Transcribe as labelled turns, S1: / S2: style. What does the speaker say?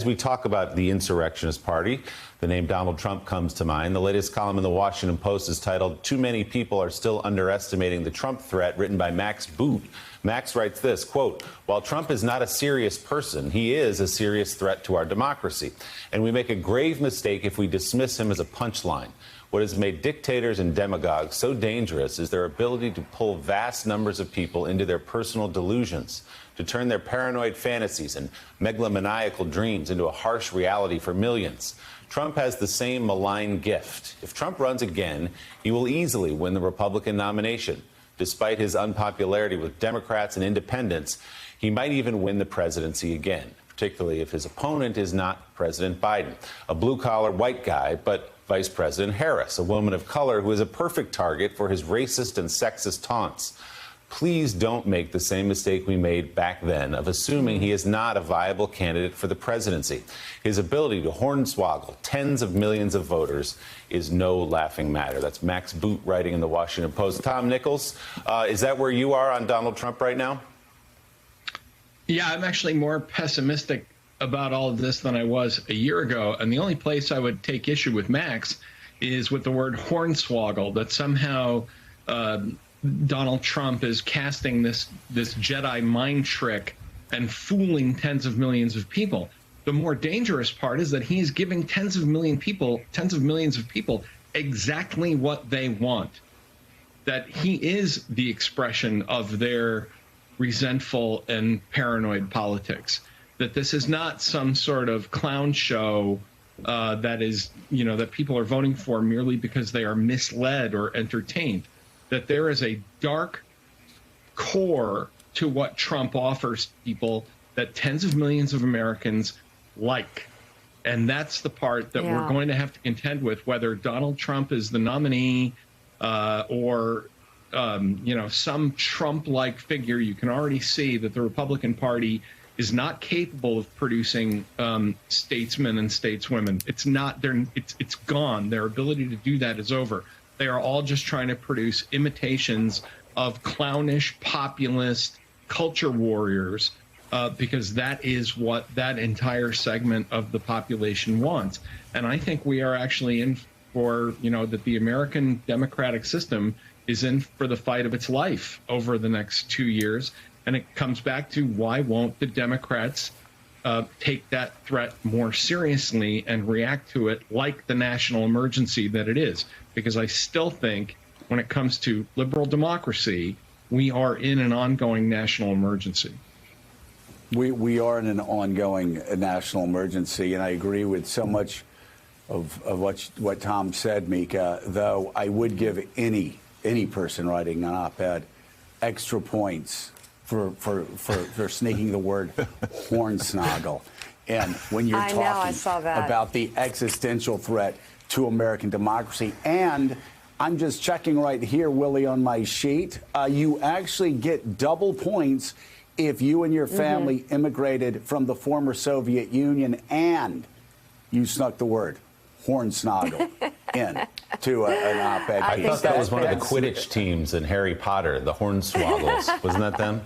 S1: As we talk about the insurrectionist party, the name Donald Trump comes to mind. The latest column in the Washington Post is titled, "Too Many People Are Still Underestimating the Trump Threat," written by Max Boot. Max writes this, quote, "While Trump is not a serious person, he is a serious threat to our democracy. And we make a grave mistake if we dismiss him as a punchline. What has made dictators and demagogues so dangerous is their ability to pull vast numbers of people into their personal delusions, to turn their paranoid fantasies and megalomaniacal dreams into a harsh reality for millions. Trump has the same malign gift. If Trump runs again, he will easily win the Republican nomination. Despite his unpopularity with Democrats and independents, he might even win the presidency again, particularly if his opponent is not President Biden, a blue-collar white guy, but Vice President Harris, a woman of color who is a perfect target for his racist and sexist taunts. Please don't make the same mistake we made back then of assuming he is not a viable candidate for the presidency. His ability to hornswoggle tens of millions of voters is no laughing matter." That's Max Boot writing in the Washington Post. Tom Nichols, is that where you are on Donald Trump right now?
S2: Yeah, I'm actually more pessimistic about all of this than I was a year ago. And the only place I would take issue with Max is with the word hornswoggle, that somehow Donald Trump is casting this Jedi mind trick and fooling tens of millions of people. The more dangerous part is that he's giving tens of millions of people exactly what they want. That he is the expression of their resentful and paranoid politics. That this is not some sort of clown show that is, that people are voting for merely because they are misled or entertained. That there is a dark core to what Trump offers people that tens of millions of Americans like. And that's the part that we're going to have to contend with, whether Donald Trump is the nominee or some Trump-like figure. You can already see that the Republican Party is not capable of producing statesmen and stateswomen. It's not. It's gone. Their ability to do that is over. They are all just trying to produce imitations of clownish, populist culture warriors, because that is what that entire segment of the population wants. And I think we are actually in for, that the American democratic system is in for the fight of its life over the next 2 years. And it comes back to, why won't the Democrats take that threat more seriously and react to it like the national emergency that it is? Because I still think when it comes to liberal democracy, we are in an ongoing national emergency.
S3: We are in an ongoing national emergency, and I agree with so much of what Tom said, Mika, though I would give any person writing an op-ed extra points for sneaking the word hornswoggle. And when you're talking about the existential threat to American democracy, and I'm just checking right here, Willie, on my sheet, you actually get double points if you and your family immigrated from the former Soviet Union and you snuck the word hornswoggle in to an op-ed piece.
S1: I thought that was one of the Quidditch teams in Harry Potter, the Hornswoggles. Wasn't that them?